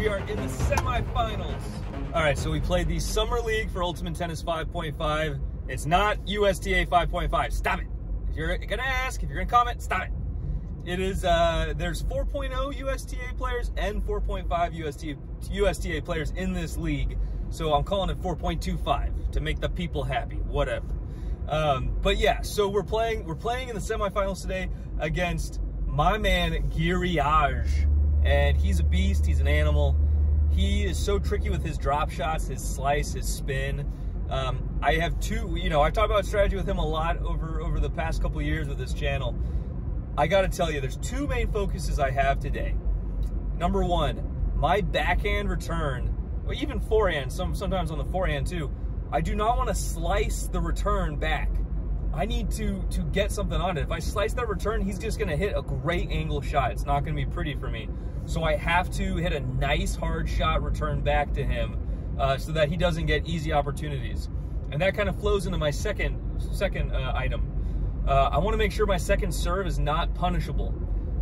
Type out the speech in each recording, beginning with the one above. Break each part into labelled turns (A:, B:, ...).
A: We are in the semifinals. All right, so we played the Summer League for Ultimate Tennis 5.5. It's not USTA 5.5. Stop it. If you're gonna ask, if you're gonna comment, stop it. It is, there's 4.0 USTA players and 4.5 USTA players in this league. So I'm calling it 4.25 to make the people happy, whatever. But yeah, so we're playing in the semifinals today against my man Giri, and he's a beast. He's an animal. He is so tricky with his drop shots, his slice, his spin. I have two, I talked about strategy with him a lot over the past couple of years with this channel. I got to tell you, there's two main focuses I have today. Number one, my backhand return, or even forehand, sometimes on the forehand too. I do not want to slice the return back. I need to get something on it. If I slice that return, he's just going to hit a great angle shot. It's not going to be pretty for me. So I have to hit a nice hard shot return back to him so that he doesn't get easy opportunities. And that kind of flows into my second item. I want to make sure my second serve is not punishable.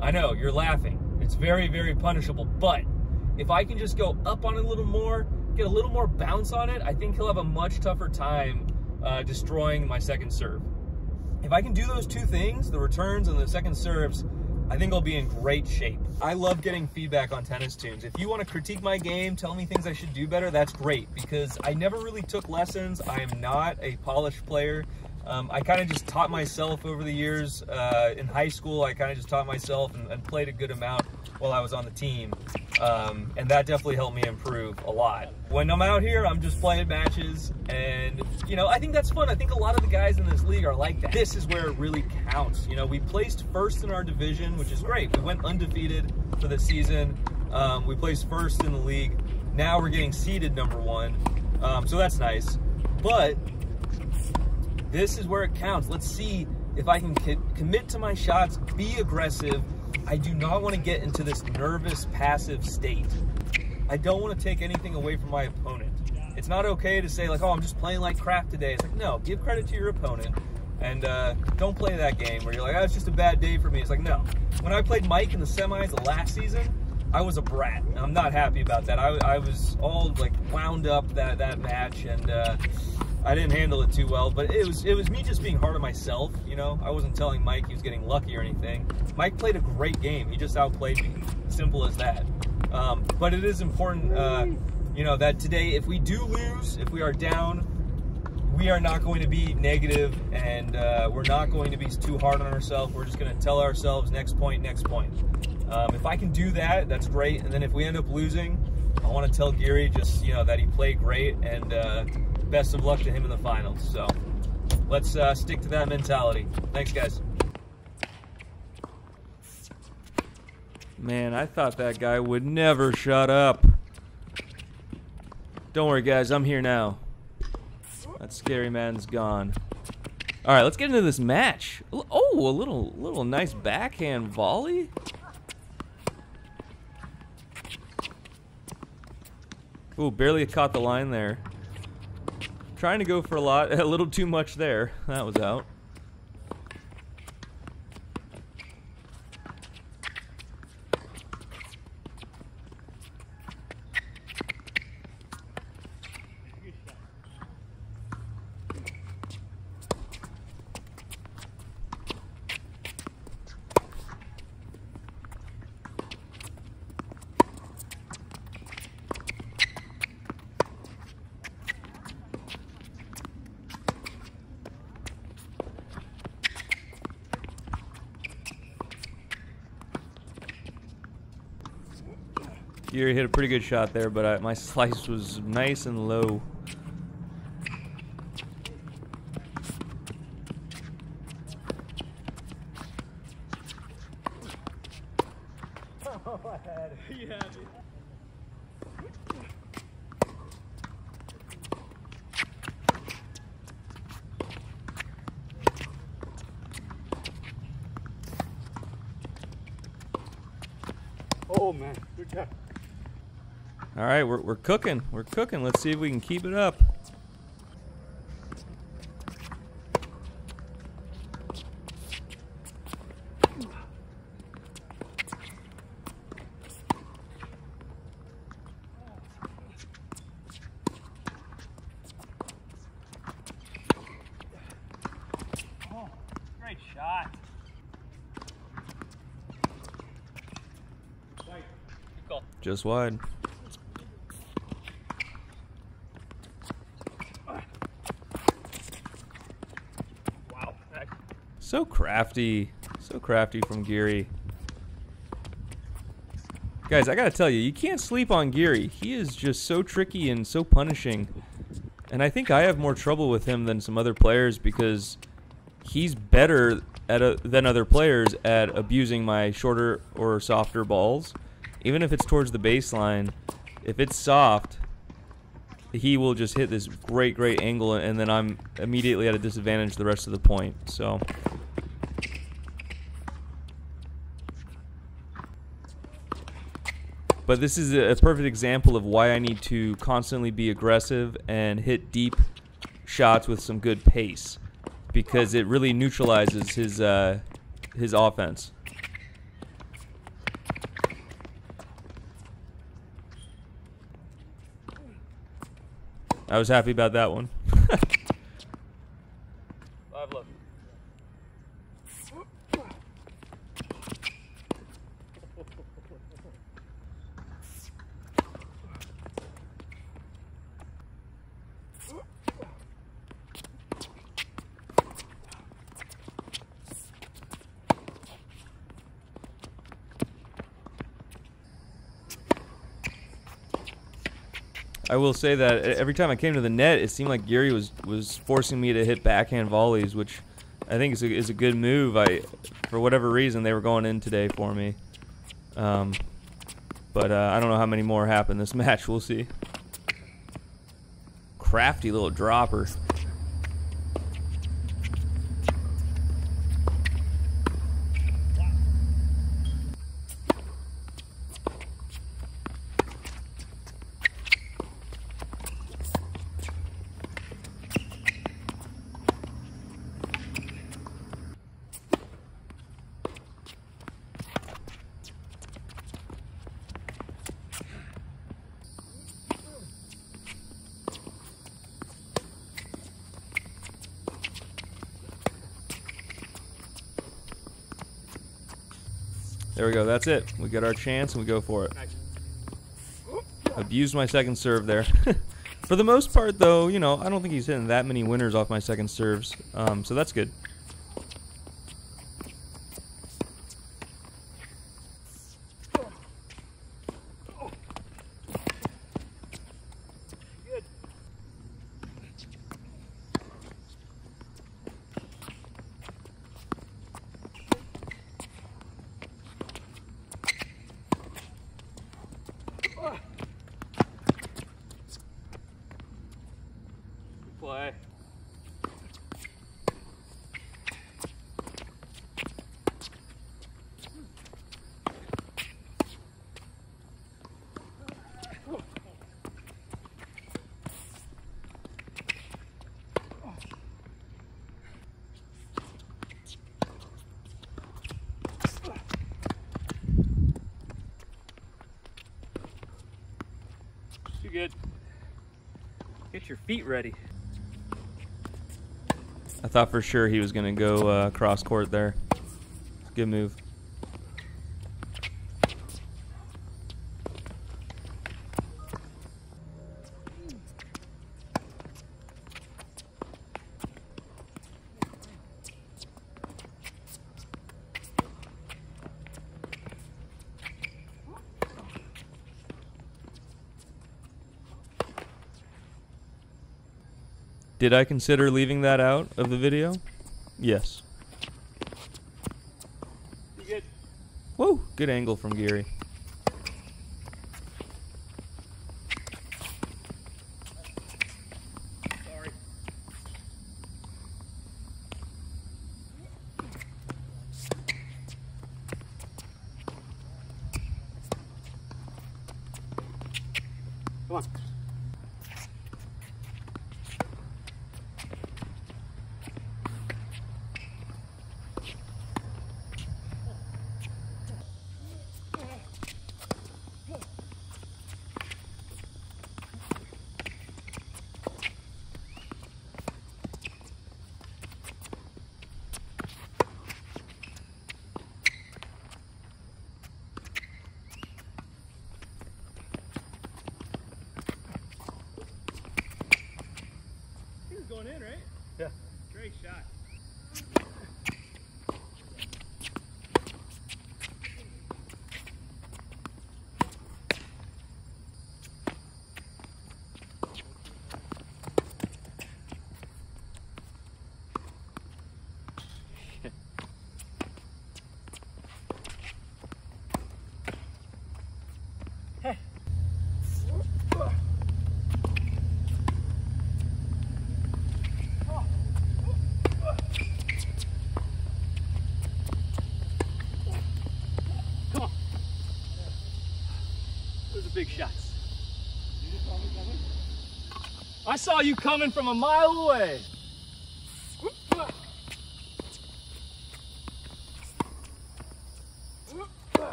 A: I know, you're laughing. It's very, very punishable. But if I can just go up on it a little more, get a little more bounce on it, I think he'll have a much tougher time destroying my second serve. If I can do those two things, the returns and the second serves, I think I'll be in great shape. I love getting feedback on Tennis Tunes. If you want to critique my game, tell me things I should do better, that's great, because I never really took lessons. I am not a polished player. I kind of just taught myself over the years. In high school, I kind of just taught myself and played a good amount while I was on the team. And that definitely helped me improve a lot. When I'm out here, I'm just playing matches, and I think that's fun. I think a lot of the guys in this league are like that. This is where it really counts. We placed first in our division, which is great. We went undefeated for the season. We placed first in the league. Now we're getting seeded #1. So that's nice. But this is where it counts. Let's see if I can commit to my shots, be aggressive. I do not want to get into this nervous, passive state. I don't want to take anything away from my opponent. It's not okay to say, like, oh, I'm just playing like crap today. It's like, no, give credit to your opponent, and don't play that game where you're like, oh, it's just a bad day for me. It's like, no. When I played Mike in the semis the last season, I was a brat, and I'm not happy about that. I was all, like, wound up that match, and I didn't handle it too well, but it was me just being hard on myself, I wasn't telling Mike he was getting lucky or anything. Mike played a great game. He just outplayed me. Simple as that. But it is important, that today, if we do lose, if we are down, we are not going to be negative, and we're not going to be too hard on ourselves. We're just going to tell ourselves next point, next point. If I can do that, that's great. And then if we end up losing, I want to tell Giri just, that he played great, and best of luck to him in the finals. So let's stick to that mentality. Thanks, guys. Man, I thought that guy would never shut up. Don't worry, guys. I'm here now. That scary man's gone. All right, let's get into this match. Oh, a little nice backhand volley. Ooh, barely caught the line there. Trying to go for a little too much there. That was out. Giri hit a pretty good shot there, but my slice was nice and low. Oh, I had it. You had it. Oh man, good job. All right, we're cooking. We're cooking. Let's see if we can keep it up.
B: just wide.
A: Wow.
B: So crafty from Giri. Guys, I gotta tell you, you can't sleep on Giri. He is just so tricky and so punishing. And I think I have more trouble with him than some other players because he's better than other players at abusing my shorter or softer balls. Even if it's towards the baseline, if it's soft, he will just hit this great angle, and then I'm immediately at a disadvantage the rest of the point. So but this is a perfect example of why I need to constantly be aggressive and hit deep shots with some good pace, because it really neutralizes his offense. I was happy about that one.
A: Live look.
B: I will say that every time I came to the net, it seemed like Giri was forcing me to hit backhand volleys, which I think is a good move. For whatever reason, they were going in today for me. But I don't know how many more happen this match. We'll see. Crafty little dropper. There we go. That's it. We get our chance and we go for it. Abused my second serve there. For the most part, though, you know, I don't think he's hitting that many winners off my second serves. So that's good.
A: Play. Too good. Get your feet ready.
B: I thought for sure he was going to go cross court there. Good move. Did I consider leaving that out of the video? Yes.
A: You good?
B: Whoa, good angle from Giri.
A: Sorry. Come on. going in, right?
C: Yeah.
A: Great shot. Those are big shots. I saw you coming from a mile away.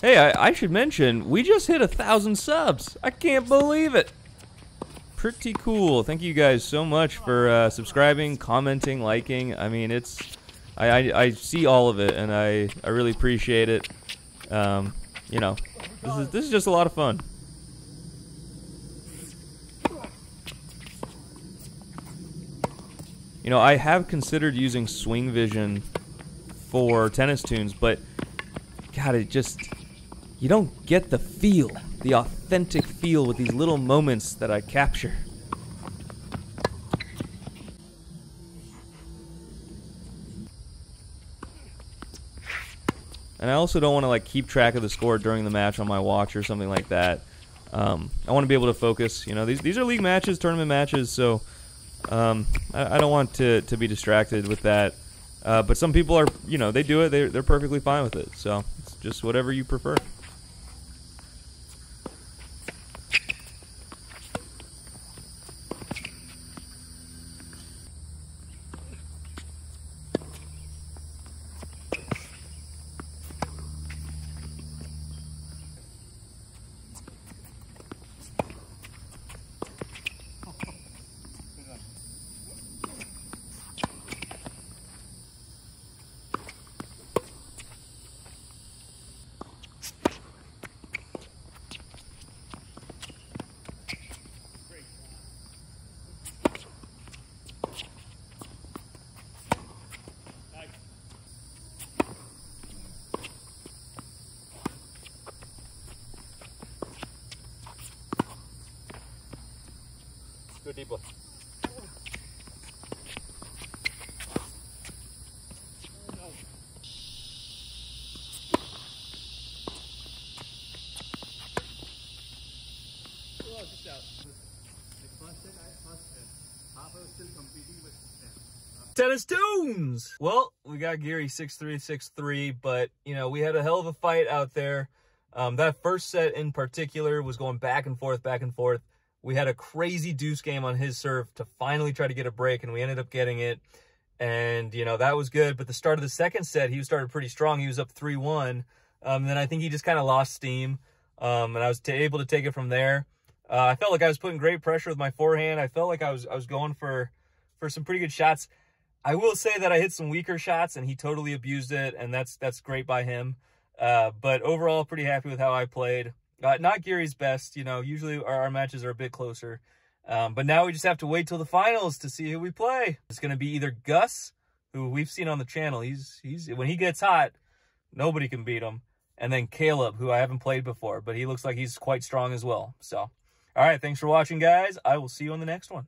B: Hey, I should mention, we just hit 1,000 subs. I can't believe it. Pretty cool. Thank you guys so much for subscribing, commenting, liking. I mean, I see all of it, and I really appreciate it. You know, this is just a lot of fun. You know, I have considered using Swing Vision for tennis tunes, but God, you don't get the feel, the authentic feel with these little moments that I capture. And I also don't want to like keep track of the score during the match on my watch or something like that. I want to be able to focus. You know, these are league matches, tournament matches, so I don't want to be distracted with that. But some people are, you know, they do it. They're perfectly fine with it. So it's just whatever you prefer.
A: Good deep one. Tennis tunes! Well, we got Giri 6'3", 6'3", but, you know, we had a hell of a fight out there. That first set in particular was going back and forth, back and forth. We had a crazy deuce game on his serve to finally try to get a break, and we ended up getting it. And, you know, that was good. But the start of the second set, he started pretty strong. He was up 3-1. Then I think he just kind of lost steam, and I was able to take it from there. I felt like I was putting great pressure with my forehand. I felt like I was going for some pretty good shots. I will say that I hit some weaker shots, and he totally abused it, and that's great by him. But overall, pretty happy with how I played. Not Giri's best, you know. Usually our matches are a bit closer. But now we just have to wait till the finals to see who we play. It's going to be either Gus, who we've seen on the channel. He's when he gets hot, nobody can beat him. And then Caleb, who I haven't played before, but he looks like he's quite strong as well. So, all right, thanks for watching, guys. I will see you on the next one.